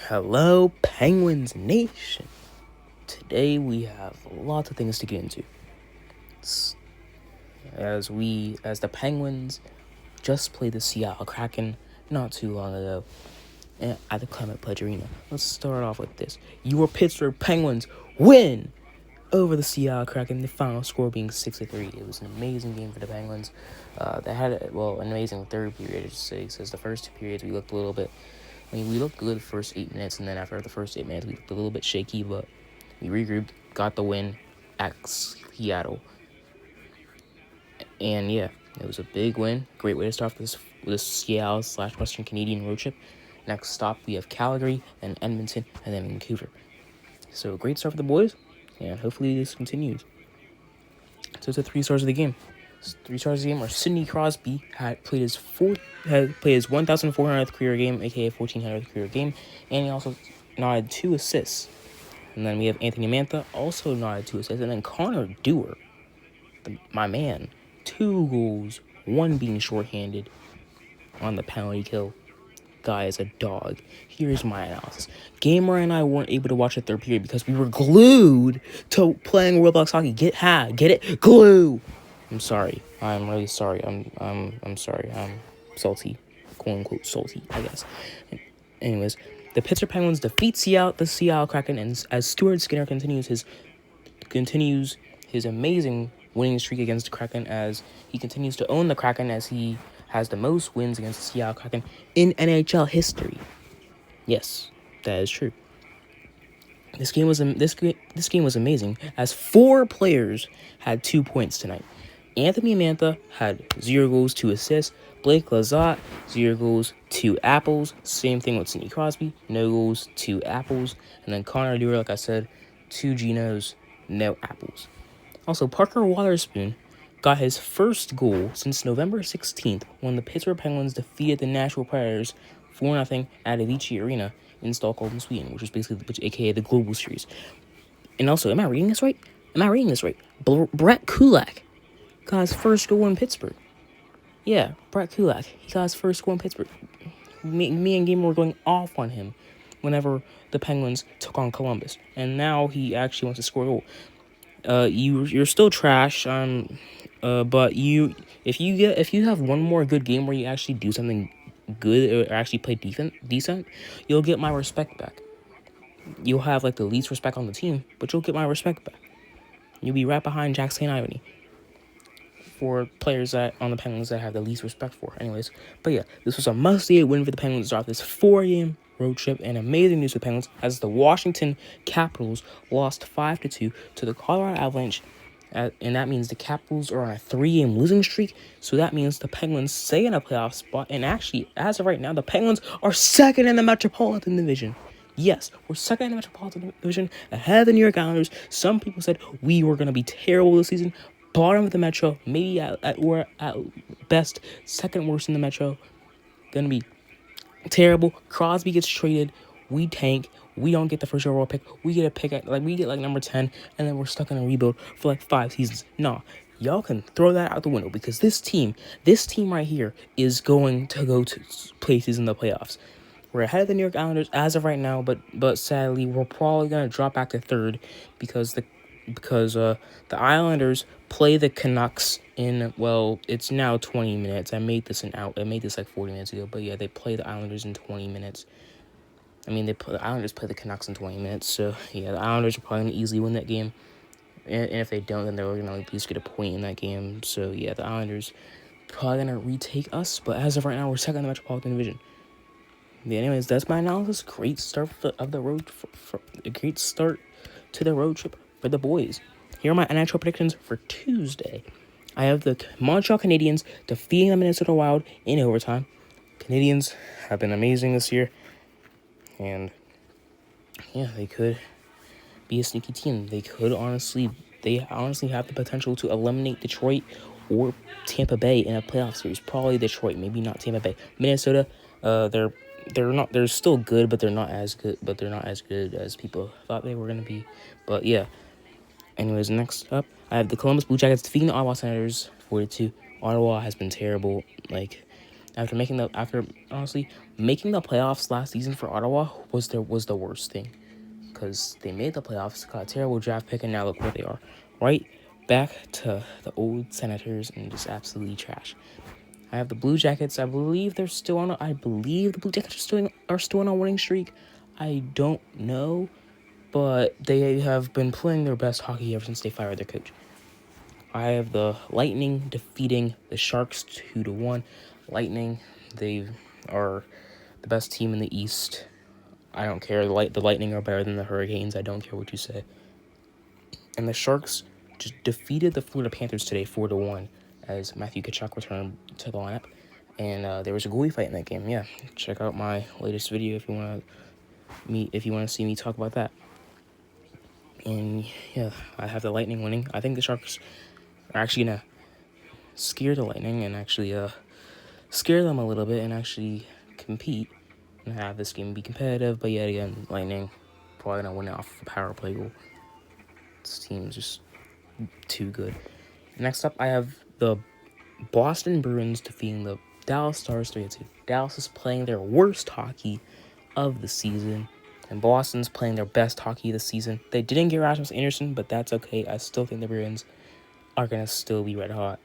Hello, Penguins Nation. Today we have lots of things to get into. As the Penguins just played the Seattle Kraken not too long ago at the Climate Pledge Arena. Let's start off with this. Your Pittsburgh Penguins win over the Seattle Kraken, the final score being 6-3. It was an amazing game for the Penguins. They had an amazing third period, I should say, because the first two periods we looked a little bit. We looked good the first 8 minutes, and then after the first 8 minutes, we looked a little bit shaky, but we regrouped, got the win at Seattle. And yeah, it was a big win. Great way to start this Seattle/Western Canadian road trip. Next stop, we have Calgary, and Edmonton, and then Vancouver. So, great start for the boys, and hopefully this continues. So, it's the 3 stars of the game. 3 stars of the game are Sidney Crosby had played his 1,400th career game, aka 1,400th career game, and he also nodded 2 assists. And then we have Anthony Mantha, also nodded 2 assists, and then Connor Dewar, my man, 2 goals, 1 being shorthanded on the penalty kill. Guy is a dog. Here's my analysis. Gamer and I weren't able to watch the third period because we were glued to playing Roblox hockey. Get it? Glue. I'm sorry. I'm really sorry. I'm sorry. I'm salty, quote unquote salty, I guess. Anyways, the Pittsburgh Penguins defeat the Seattle Kraken, and as Stuart Skinner continues his amazing winning streak against the Kraken, as he continues to own the Kraken, as he has the most wins against the Seattle Kraken in NHL history. Yes, that is true. This game was amazing, as 4 players had 2 points tonight. Anthony Mantha had 0 goals, 2 assists. Blake Lizotte, 0 goals, 2 apples. Same thing with Sidney Crosby, no goals, 2 apples. And then Connor Dewar, like I said, 2 Genos, no apples. Also, Parker Waterspoon got his first goal since November 16th when the Pittsburgh Penguins defeated the Nashville Predators 4-0 at Avicii Arena in Stockholm, Sweden, which is aka the Global Series. And also, am I reading this right? Brett Kulak got his first goal in Pittsburgh. Yeah, Brett Kulak. He got his first goal in Pittsburgh. Me and Gamer were going off on him whenever the Penguins took on Columbus, and now he actually wants to score a goal. You're still trash. But if you have one more good game where you actually do something good or actually play decent, you'll get my respect back. You'll have the least respect on the team, but you'll get my respect back. You'll be right behind Jack St. Ivany for players that on the Penguins that have the least respect for. Anyways, but yeah, this was a must-see win for the Penguins to start this 4-game road trip, and amazing news for the Penguins as the Washington Capitals lost 5-2 to the Colorado Avalanche, and that means the Capitals are on a 3-game losing streak. So that means the Penguins stay in a playoff spot, and actually, as of right now, the Penguins are second in the Metropolitan Division. Yes, we're second in the Metropolitan Division, ahead of the New York Islanders. Some people said we were going to be terrible this season. Bottom of the Metro, maybe at best second worst in the Metro. Gonna be terrible. Crosby gets traded. We tank. We don't get the first overall pick. We get a pick at number 10, and then we're stuck in a rebuild for 5 seasons. Nah, y'all can throw that out the window because this team right here is going to go to places in the playoffs. We're ahead of the New York Islanders as of right now, but sadly we're probably gonna drop back to third because the Islanders play the Canucks in, it's now 20 minutes. I made this 40 minutes ago, but yeah, they play the Islanders in 20 minutes. The Islanders play the Canucks in 20 minutes, so yeah, the Islanders are probably going to easily win that game. And if they don't, then they're going to at least get a point in that game. So yeah, the Islanders probably going to retake us, but as of right now, we're second in the Metropolitan Division. Yeah, anyways, that's my analysis. Great start of the road, a great start to the road trip for the boys. Here are my NHL predictions for Tuesday. I have the Montreal Canadiens defeating the Minnesota Wild in overtime. Canadiens have been amazing this year, and yeah, they could be a sneaky team. They honestly have the potential to eliminate Detroit or Tampa Bay in a playoff series. Probably Detroit, maybe not Tampa Bay. Minnesota, they're still good, but they're not as good as people thought they were going to be. But yeah. Anyways, next up, I have the Columbus Blue Jackets defeating the Ottawa Senators 4-2. Ottawa has been terrible. After honestly making the playoffs last season for Ottawa was the worst thing, because they made the playoffs, got a terrible draft pick, and now look where they are, right back to the old Senators and just absolutely trash. I have the Blue Jackets. I believe they're still on. I believe the Blue Jackets are still on a winning streak. I don't know, but they have been playing their best hockey ever since they fired their coach. I have the Lightning defeating the Sharks 2-1. Lightning, they are the best team in the East. I don't care. The Lightning are better than the Hurricanes. I don't care what you say. And the Sharks just defeated the Florida Panthers today 4-1 as Matthew Tkachuk returned to the lineup. And there was a goalie fight in that game. Yeah, check out my latest video if you want to see me talk about that. And yeah, I have the Lightning winning. I think the Sharks are actually gonna scare the Lightning and actually scare them a little bit and actually compete and have this game be competitive. But yet again, Lightning probably gonna win it off of a power play goal. This team's just too good. Next up, I have the Boston Bruins defeating the Dallas Stars 3-2. Dallas is playing their worst hockey of the season, and Boston's playing their best hockey of the season. They didn't get Rasmus Anderson, but that's okay. I still think the Bruins are gonna still be red hot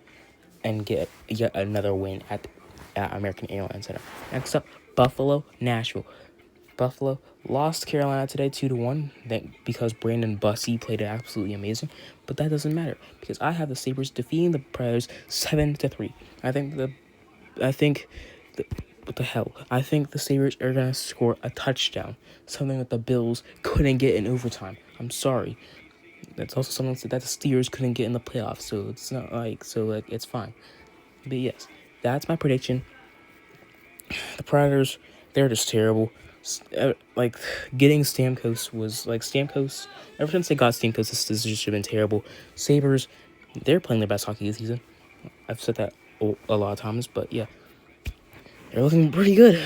and get yet another win at American Airlines Center. Next up, Buffalo, Nashville. Buffalo lost Carolina today 2-1 because Brandon Bussey played absolutely amazing, but that doesn't matter because I have the Sabres defeating the Predators 7-3. I think what the hell? I think the Sabres are gonna score a touchdown, something that the Bills couldn't get in overtime. I'm sorry. That's also something that the Steelers couldn't get in the playoffs, so it's not it's fine. But yes, that's my prediction. The Predators, they're just terrible. Getting Stamkos was Stamkos. Ever since they got Stamkos, this has just been terrible. Sabres, they're playing their best hockey this season. I've said that a lot of times, but yeah, they're looking pretty good.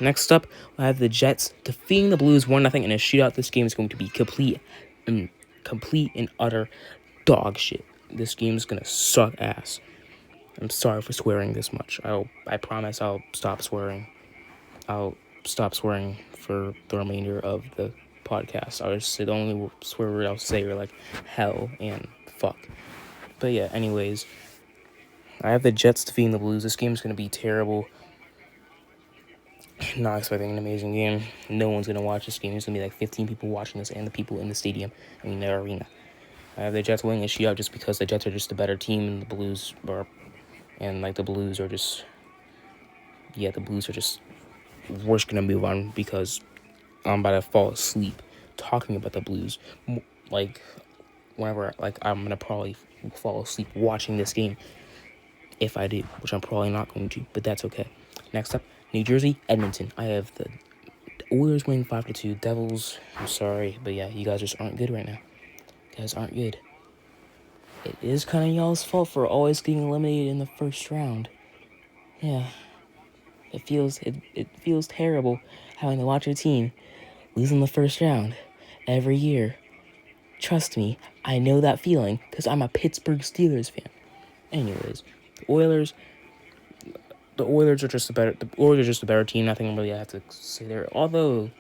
Next up, I have the Jets defeating the Blues 1-0 in a shootout. This game is going to be complete and utter dog shit. This game is gonna suck ass. I'm sorry for swearing this much. I promise I'll stop swearing. I'll stop swearing for the remainder of the podcast. I'll just say the only swear word I'll say are hell and fuck. But yeah, anyways, I have the Jets defeating the Blues. This game is going to be terrible. Not expecting an amazing game. No one's going to watch this game. There's going to be 15 people watching this and the people in the stadium, in the arena. I have the Jets winning a shootout just because the Jets are just a better team and the Blues are... And the Blues are just... Yeah, the Blues are just... We're just going to move on because I'm about to fall asleep talking about the Blues. Whenever... I'm going to probably fall asleep watching this game. If I do, which I'm probably not going to, but that's okay. Next up, New Jersey, Edmonton. I have the Oilers winning 5-2. Devils, I'm sorry, but yeah, you guys just aren't good right now. You guys aren't good. It is kind of y'all's fault for always getting eliminated in the first round. Yeah. It feels terrible having to watch your team lose in the first round every year. Trust me, I know that feeling because I'm a Pittsburgh Steelers fan. Anyways, the Oilers are just a better team. Nothing really I have to say there. Although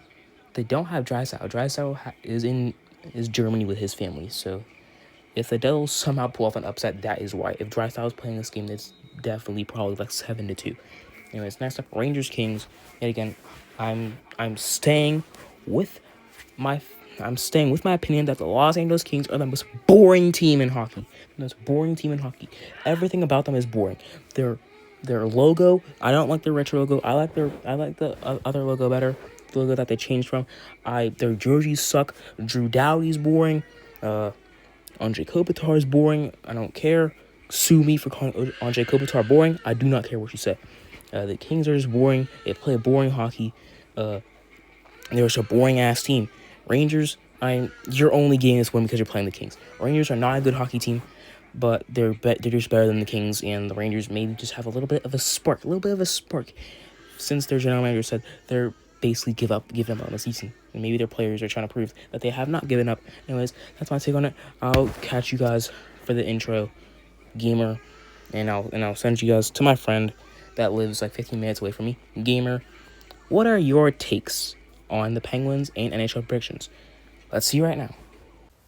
they don't have Draisaitl. Draisaitl is Germany with his family. So if the Devils somehow pull off an upset, that is why. If Draisaitl is playing this game, it's definitely probably 7-2. Anyways, next up, Rangers Kings. Yet again, I'm staying with my opinion that the Los Angeles Kings are the most boring team in hockey. Everything about them is boring. Their logo, I don't like their retro logo. I like the other logo better. The logo that they changed from. Their jerseys suck. Drew Doughty's boring. Andre Kopitar is boring. I don't care. Sue me for calling Andre Kopitar boring. I do not care what you say. The Kings are just boring. They play boring hockey. They're just a boring ass team. Rangers, you're only getting this win because you're playing the Kings. Rangers are not a good hockey team, but they're just better than the Kings, and the Rangers maybe just have a little bit of a spark. Since their general manager said they're basically giving up on the season, and maybe their players are trying to prove that they have not given up. Anyways, that's my take on it. I'll catch you guys for the intro, gamer, and I'll send you guys to my friend that lives like 15 minutes away from me. Gamer, what are your takes on the Penguins and NHL predictions? Let's see right now.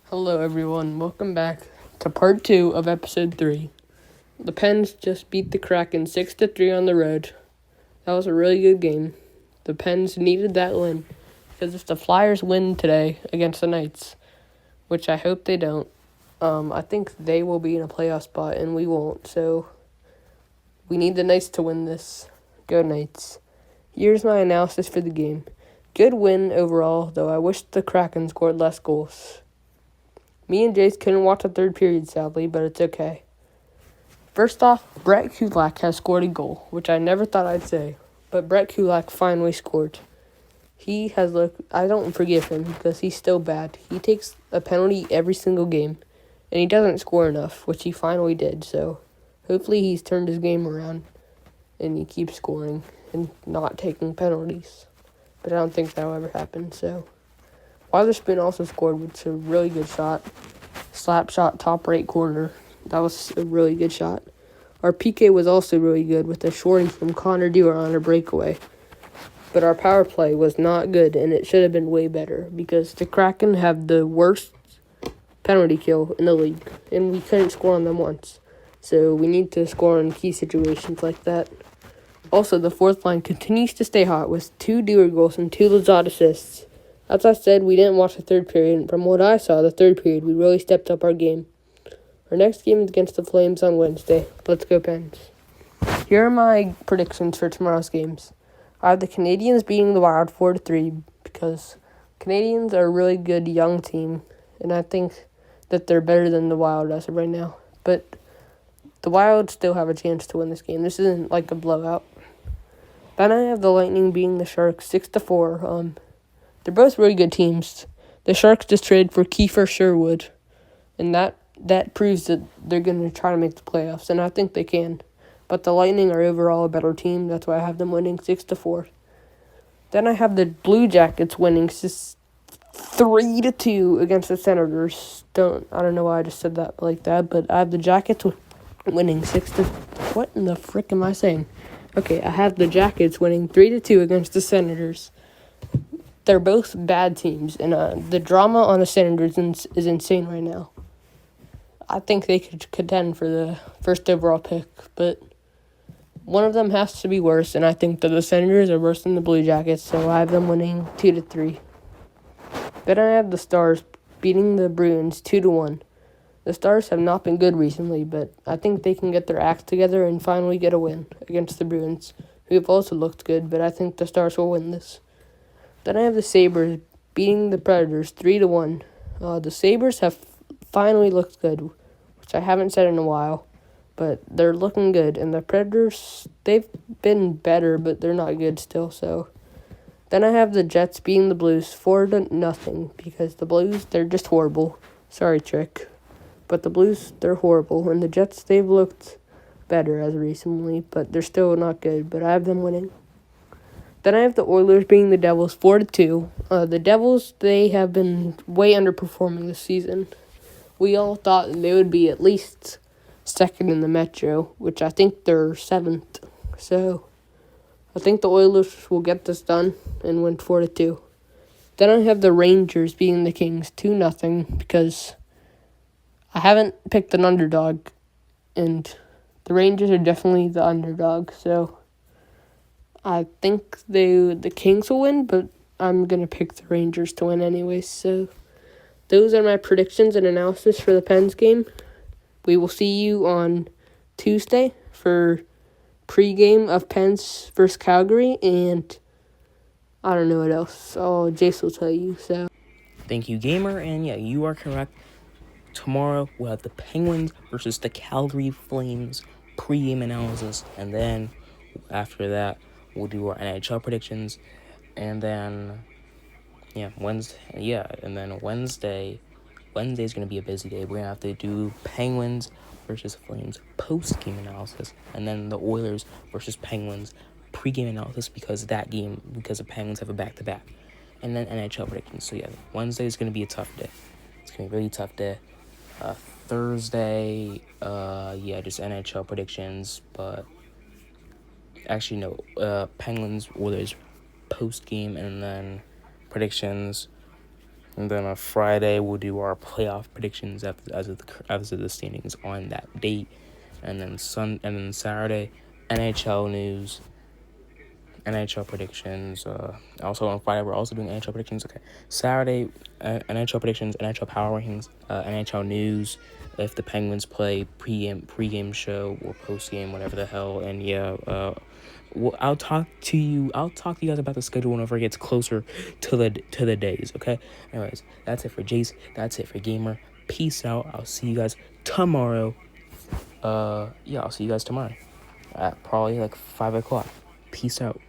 Hello, everyone. Welcome back to part 2 of episode 3. The Pens just beat the Kraken 6-3 on the road. That was a really good game. The Pens needed that win because if the Flyers win today against the Knights, which I hope they don't, I think they will be in a playoff spot and we won't. So we need the Knights to win this. Go Knights. Here's my analysis for the game. Good win overall, though I wish the Kraken scored less goals. Me and Jace couldn't watch the third period, sadly, but it's okay. First off, Brett Kulak has scored a goal, which I never thought I'd say, but Brett Kulak finally scored. He has looked, I don't forgive him because he's still bad. He takes a penalty every single game, and he doesn't score enough, which he finally did, so hopefully he's turned his game around, and he keeps scoring and not taking penalties. But I don't think that'll ever happen, so. Witherspoon also scored with a really good shot. Slap shot, top right corner. That was a really good shot. Our PK was also really good with a shorty from Connor Dewar on a breakaway. But our power play was not good, and it should have been way better because the Kraken have the worst penalty kill in the league, and we couldn't score on them once. So we need to score in key situations like that. Also, the fourth line continues to stay hot with 2 Dewar goals and 2 Lazard assists. As I said, we didn't watch the third period, and from what I saw, the third period, we really stepped up our game. Our next game is against the Flames on Wednesday. Let's go Pens. Here are my predictions for tomorrow's games. I have the Canadiens beating the Wild 4-3 because Canadiens are a really good young team, and I think that they're better than the Wild as of right now. But the Wild still have a chance to win this game. This isn't like a blowout. Then I have the Lightning beating the Sharks 6-4. They're both really good teams. The Sharks just traded for Kiefer Sherwood, and that proves that they're going to try to make the playoffs, and I think they can. But the Lightning are overall a better team. That's why I have them winning 6-4. Then I have the Blue Jackets winning 3-2 against the Senators. I don't know why I just said that like that, but I have the Jackets winning 6-. What in the frick am I saying? Okay, I have the Jackets winning 3-2 against the Senators. They're both bad teams, and the drama on the Senators is insane right now. I think they could contend for the first overall pick, but one of them has to be worse, and I think that the Senators are worse than the Blue Jackets, so I have them winning 2-3. Then I have the Stars beating the Bruins 2-1. The Stars have not been good recently, but I think they can get their act together and finally get a win against the Bruins, who have also looked good, but I think the Stars will win this. Then I have the Sabres beating the Predators 3-1. The Sabres have finally looked good, which I haven't said in a while, but they're looking good. And the Predators, they've been better, but they're not good still. So then I have the Jets beating the Blues 4-0 because the Blues, they're just horrible. Sorry, Trick. But the Blues, they're horrible. And the Jets, they've looked better as recently, but they're still not good. But I have them winning. Then I have the Oilers beating the Devils 4-2. The Devils, they have been way underperforming this season. We all thought they would be at least second in the Metro, which I think they're 7th. So I think the Oilers will get this done and win 4-2. Then I have the Rangers beating the Kings 2-0 because I haven't picked an underdog, and the Rangers are definitely the underdog, so I think the Kings will win, but I'm going to pick the Rangers to win anyway. So those are my predictions and analysis for the Pens game. We will see you on Tuesday for pregame of Pens versus Calgary, and I don't know what else. Oh, Jace will tell you. So Thank you, Gamer, and yeah, you are correct. Tomorrow we'll have the Penguins versus the Calgary Flames pregame analysis, and then after that we'll do our NHL predictions, and then Wednesday's gonna be a busy day. We're gonna have to do Penguins versus Flames post-game analysis, and then the Oilers versus Penguins pre-game analysis because the Penguins have a back-to-back, and then NHL predictions. So yeah, Wednesday is gonna be a tough day. It's gonna be a really tough day. Thursday, just NHL predictions, but actually no. Penguins Oilers post game, and then predictions. And then on Friday we'll do our playoff predictions as of the standings on that date. And then Saturday, NHL news, NHL predictions. Also on Friday we're also doing NHL predictions. Okay, Saturday, NHL predictions, NHL power rankings, NHL news. If the Penguins play pregame show or postgame, whatever the hell. And yeah, well, I'll talk to you guys about the schedule whenever it gets closer to the days. Okay. Anyways, that's it for Jace. That's it for Gamer. Peace out. I'll see you guys tomorrow. Yeah, I'll see you guys tomorrow at probably like 5 o'clock. Peace out.